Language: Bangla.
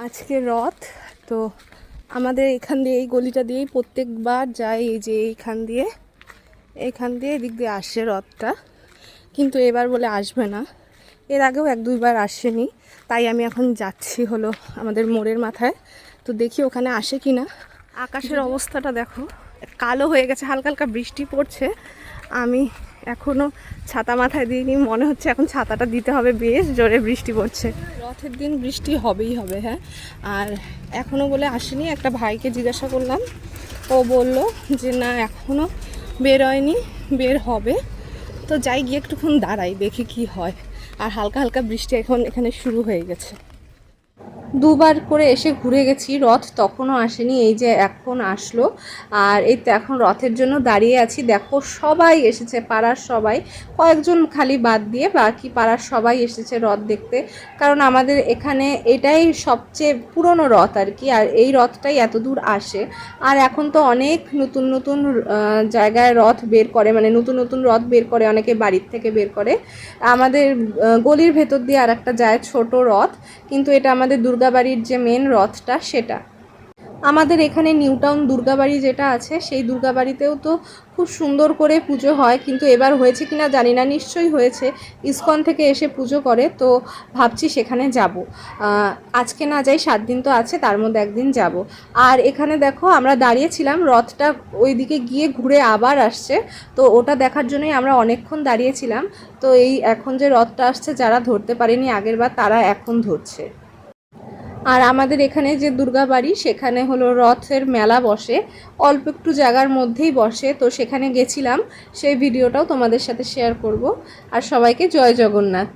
আজকে রথ তো আমাদের এখান দিয়ে এই গলিটা দিয়েই প্রত্যেকবার যায়, এই যে এখান দিয়ে এদিক দিয়ে আসে রথটা, কিন্তু এবার বলে আসবে না। এর আগেও এক দুইবার আসেনি, তাই আমি এখন যাচ্ছি হলো আমাদের মোড়ের মাথায়, তো দেখি ওখানে আসে কি না। আকাশের অবস্থাটা দেখো, কালো হয়ে গেছে, হালকা হালকা বৃষ্টি পড়ছে। আমি এখনও ছাতা মাথায় দিইনি, মনে হচ্ছে এখন ছাতাটা দিতে হবে, বেশ জোরে বৃষ্টি পড়ছে। রথের দিন বৃষ্টি হবেই হবে, হ্যাঁ। আর এখনও বলে আসেনি, একটা ভাইকে জিজ্ঞাসা করলাম, ও বলল যে না এখনও বের হয়নি, বের হবে। তো যাই গিয়ে একটুক্ষণ দাঁড়াই, দেখি কি হয়। আর হালকা হালকা বৃষ্টি এখন এখানে শুরু হয়ে গেছে। দুবার করে এসে ঘুরে গেছি, রথ তখনও আসেনি, এই যে এখন আসলো। আর এই তো এখন রথের জন্য দাঁড়িয়ে আছি। দেখো সবাই এসেছে, পাড়ার সবাই, কয়েকজন খালি বাদ দিয়ে বাকি পাড়ার সবাই এসেছে রথ দেখতে। কারণ আমাদের এখানে এটাই সবচেয়ে পুরনো রথ আর কি, আর এই রথটাই এত দূর আসে। আর এখন তো অনেক নতুন নতুন জায়গায় রথ বের করে, মানে নতুন নতুন রথ বের করে, অনেকে বাড়ির থেকে বের করে। আমাদের গলির ভেতর দিয়ে আর একটা যায় ছোট রথ, কিন্তু এটা আমাদের দুর্গাবাড়ির যে মেন রথটা সেটা। আমাদের এখানে নিউ টাউন দুর্গাবাড়ি যেটা আছে, সেই দুর্গাবাড়িতেও তো খুব সুন্দর করে পুজো হয়, কিন্তু এবার হয়েছে কিনা জানি না, নিশ্চয়ই হয়েছে। ইসকন থেকে এসে পুজো করে, তো ভাবছি সেখানে যাব। আজকে না যাই, 7 দিন তো আছে, তার মধ্যে একদিন যাব। আর এখানে দেখো আমরা দাঁড়িয়েছিলাম, রথটা ওইদিকে গিয়ে ঘুরে আবার আসছে, তো ওটা দেখার জন্যই আমরা অনেকক্ষণ দাঁড়িয়েছিলাম। তো এই এখন যে রথটা আসছে, যারা ধরতে পারেনি আগেরবার, তারা এখন ধরছে। আর আমাদের এখানে যে দুর্গাবাড়ি, সেখানে হলো রথের মেলা বসে, অল্প একটু জায়গার মধ্যেই বসে, তো সেখানে গেছিলাম, সেই ভিডিওটাও তোমাদের সাথে শেয়ার করব। আর সবাইকে জয় জগন্নাথ।